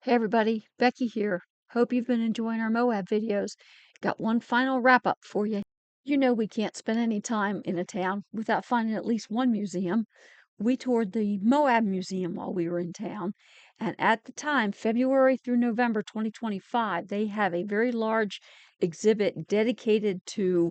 Hey everybody, Becky here. Hope you've been enjoying our Moab videos. Got one final wrap up for you. You know we can't spend any time in a town without finding at least one museum. We toured the Moab Museum while we were in town, and at the time, February through November 2025, they have a very large exhibit dedicated to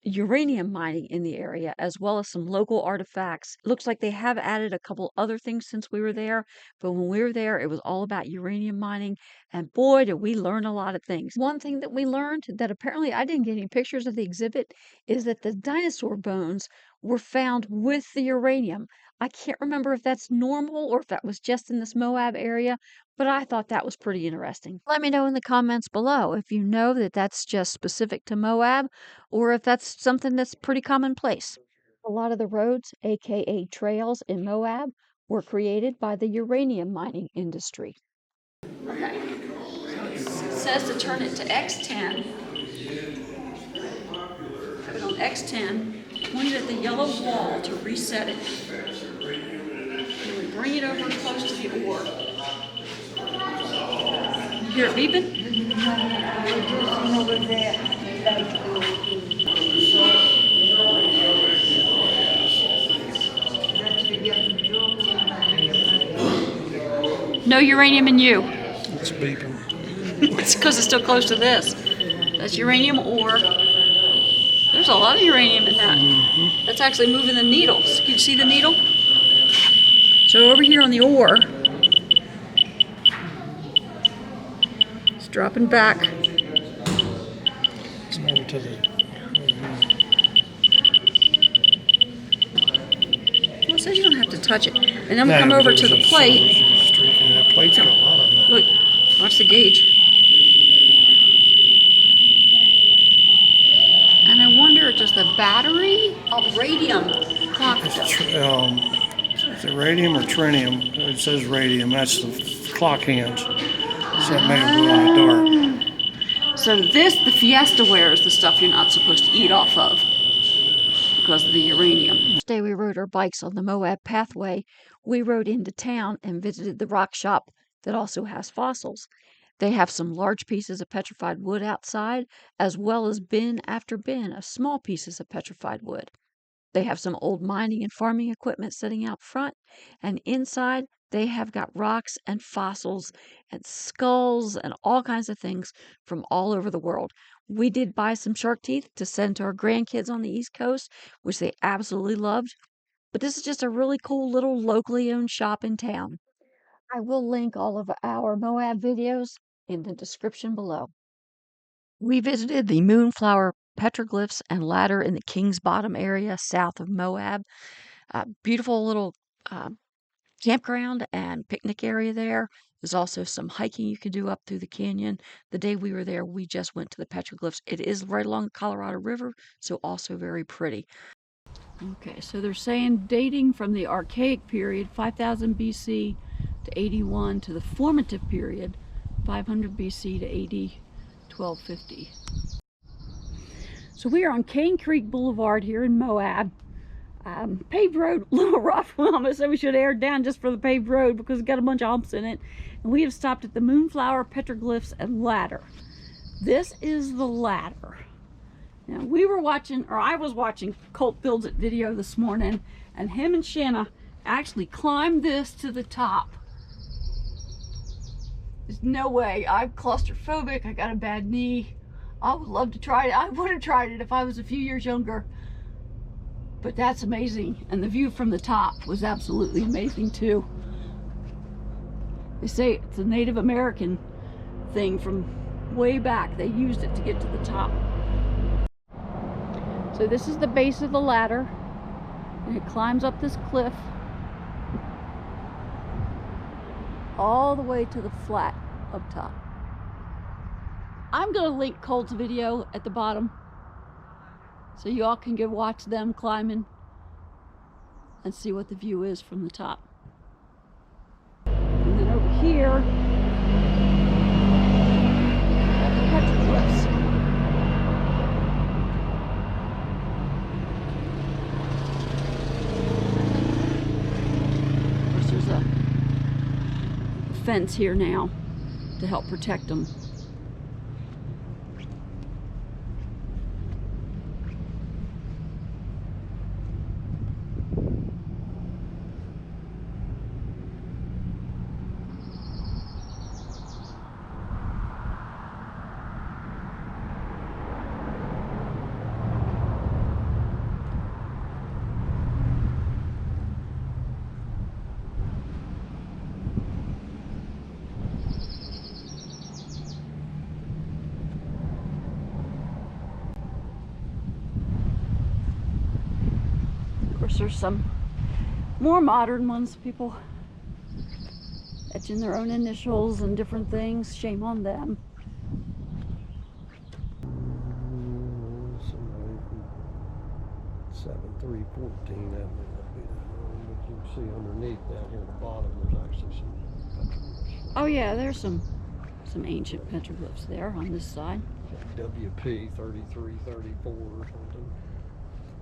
uranium mining in the area, as well as some local artifacts. Looks like they have added a couple other things since we were there, but when we were there, it was all about uranium mining. And boy, did we learn a lot of things. One thing that we learned that apparently I didn't get any pictures of the exhibit is that the dinosaur bones were found with the uranium. I can't remember if that's normal or if that was just in this Moab area, but I thought that was pretty interesting. Let me know in the comments below if you know that that's just specific to Moab or if that's something that's pretty commonplace. A lot of the roads, aka trails in Moab, were created by the uranium mining industry. Okay, so it says to turn it to X10. Put it on X10, point it at the yellow wall to reset it. And we bring it over close to the ore. You hear it beeping? No uranium in you. It's beeping. It's because it's still close to this. That's uranium ore. There's a lot of uranium in that. That's actually moving the needles. Can you see the needle? So over here on the ore, it's dropping back. It's over to the. Well, it says you don't have to touch it. And then we come over to the plate. That plate's got a lot of them. Look, watch the gauge. And I wonder, does the battery of radium clock Is it radium or trinium? It says radium. That's the clock hands. So that makes it a lot dark. So this, the Fiesta ware, is the stuff you're not supposed to eat off of because of the uranium. First day we rode our bikes on the Moab pathway, we rode into town and visited the rock shop that also has fossils. They have some large pieces of petrified wood outside, as well as bin after bin of small pieces of petrified wood. They have some old mining and farming equipment sitting out front, and inside they have got rocks and fossils and skulls and all kinds of things from all over the world. We did buy some shark teeth to send to our grandkids on the East Coast, which they absolutely loved. But this is just a really cool little locally owned shop in town. I will link all of our Moab videos in the description below. We visited the Moonflower Petroglyphs and ladder in the King's Bottom area south of Moab. Beautiful little campground and picnic area there. There's also some hiking you can do up through the canyon. The day we were there, we just went to the Petroglyphs. It is right along the Colorado River, so also very pretty. Okay, so they're saying dating from the Archaic period, 5000 BC to 81, to the formative period, 500 BC to AD 1250. So we are on Cane Creek Boulevard here in Moab. Paved road, a little rough. We almost said we should have aired down just for the paved road because it's got a bunch of humps in it. And we have stopped at the Moonflower Petroglyphs and ladder. This is the ladder. Now we were watching, or I was watching Colt Builds It video this morning, and him and Shanna actually climbed this to the top. There's no way. I'm claustrophobic. I got a bad knee. I would love to try it. I would have tried it if I was a few years younger. But that's amazing. And the view from the top was absolutely amazing too. They say it's a Native American thing from way back. They used it to get to the top. So this is the base of the ladder. And it climbs up this cliff all the way to the flat up top. I'm going to link Colt's video at the bottom so you all can go watch them climbing and see what the view is from the top. And then over here, the Petroglyphs. Of course, there's a fence here now. to help protect them. Of course, there's some more modern ones, people etching their own initials and different things. Shame on them. Somebody from 7314, that may not be that wrong, but you can see underneath down here at the bottom, there's actually some petroglyphs. Oh yeah, there's some ancient petroglyphs there on this side. WP 3334 or something.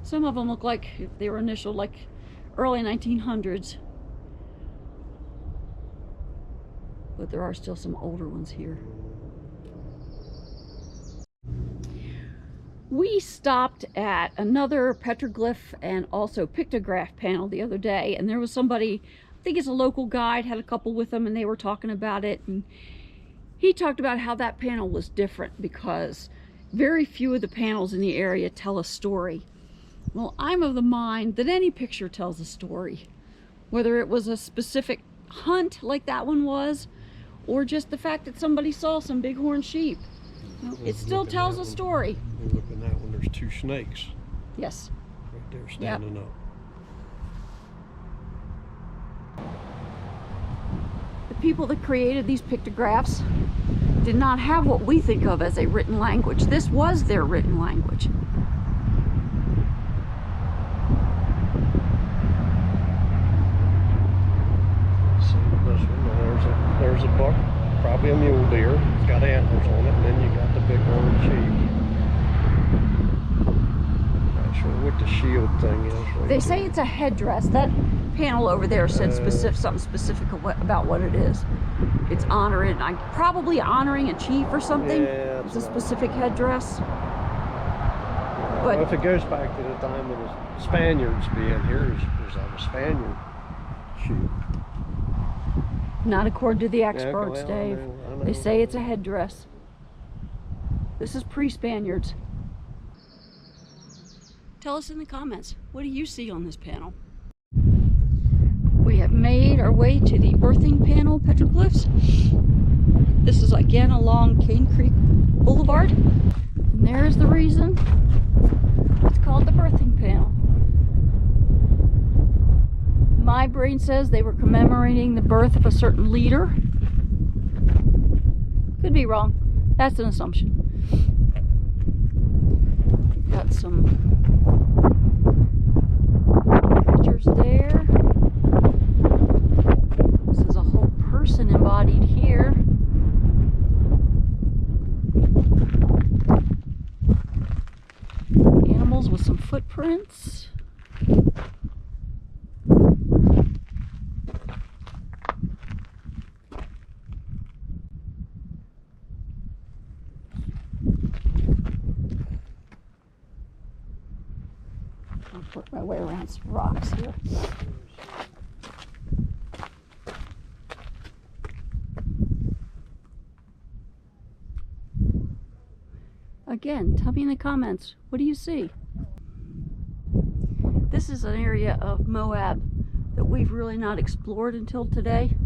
Some of them look like they were initial, like early 1900s. But there are still some older ones here. We stopped at another petroglyph and also pictograph panel the other day, and there was somebody, I think it's a local guide, had a couple with them, and they were talking about it, and he talked about how that panel was different because very few of the panels in the area tell a story. Well, I'm of the mind that any picture tells a story, whether it was a specific hunt like that one was, or just the fact that somebody saw some bighorn sheep. You know, it still tells a story. Look at that one, there's two snakes. Yes. Right there standing up. The people that created these pictographs did not have what we think of as a written language. This was their written language. There's a buck, probably a mule deer. It's got antlers on it, and then you got the bighorn sheep. Not sure what the shield thing is. Right They say it's a headdress. That panel over there said something specific about what it is. It's probably honoring a chief or something. Yeah, it's a specific headdress. But well, if it goes back to the time of the Spaniards being here, there's like a Spaniard sheep. Not according to the experts, well, Dave. I know. They say it's a headdress. This is pre-Spaniards. Tell us in the comments, what do you see on this panel? We have made our way to the birthing panel petroglyphs. This is again along Cane Creek Boulevard. And there's the reason it's called the birthing panel. My brain says they were commemorating the birth of a certain leader. Could be wrong. That's an assumption. We've got some pictures there. This is a whole person embodied here. Animals with some footprints. I'll work my way around some rocks here. Again, tell me in the comments, what do you see? This is an area of Moab that we've really not explored until today.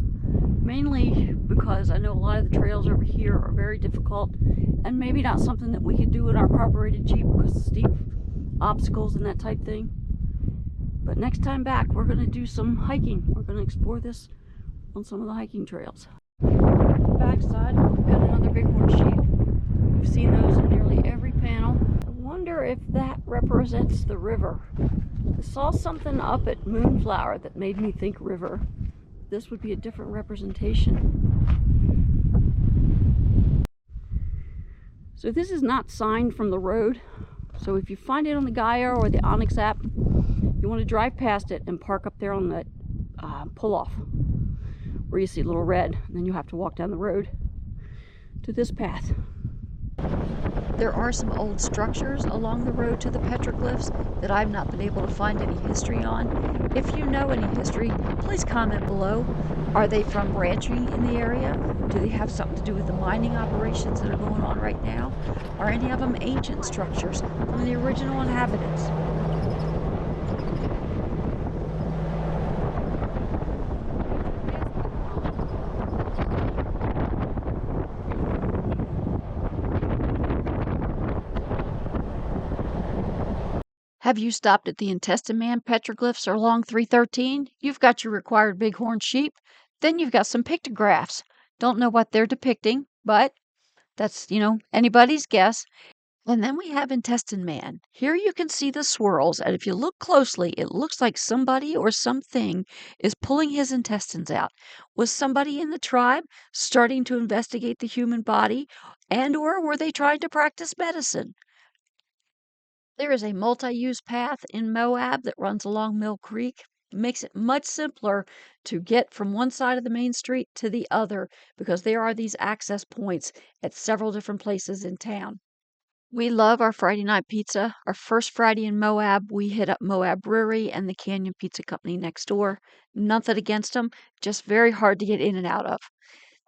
Mainly because I know a lot of the trails over here are very difficult and maybe not something that we could do in our carbureted Jeep because of steep obstacles and that type thing. But next time back, we're going to do some hiking. We're going to explore this on some of the hiking trails. Backside, we've got another bighorn sheep. We've seen those in nearly every panel. I wonder if that represents the river. I saw something up at Moonflower that made me think river. This would be a different representation. So this is not signed from the road. So if you find it on the Gaia or the Onyx app, you want to drive past it and park up there on the pull-off where you see a little red, and then you have to walk down the road. to this path. There are some old structures along the road to the petroglyphs that I've not been able to find any history on. If you know any history, please comment below. Are they from ranching in the area? Do they have something to do with the mining operations that are going on right now? Are any of them ancient structures from the original inhabitants? Have you stopped at the Intestine Man petroglyphs or along 313? You've got your required bighorn sheep. Then you've got some pictographs. Don't know what they're depicting, but that's, anybody's guess. And then we have Intestine Man. Here you can see the swirls, and if you look closely, it looks like somebody or something is pulling his intestines out. Was somebody in the tribe starting to investigate the human body, and or were they trying to practice medicine? There is a multi-use path in Moab that runs along Mill Creek. It makes it much simpler to get from one side of the main street to the other because there are these access points at several different places in town. We love our Friday night pizza. Our first Friday in Moab, we hit up Moab Brewery and the Canyon Pizza Company next door. Nothing against them, just very hard to get in and out of.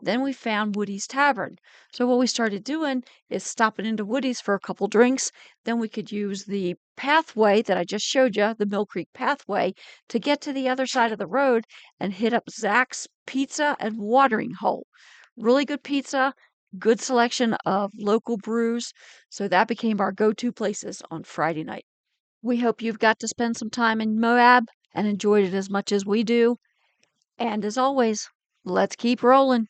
Then we found Woody's Tavern. So what we started doing is stopping into Woody's for a couple drinks. Then we could use the pathway that I just showed you, the Mill Creek pathway, to get to the other side of the road and hit up Zach's Pizza and Watering Hole. Really good pizza, good selection of local brews. So that became our go-to places on Friday night. We hope you've got to spend some time in Moab and enjoyed it as much as we do. And as always, let's keep rolling.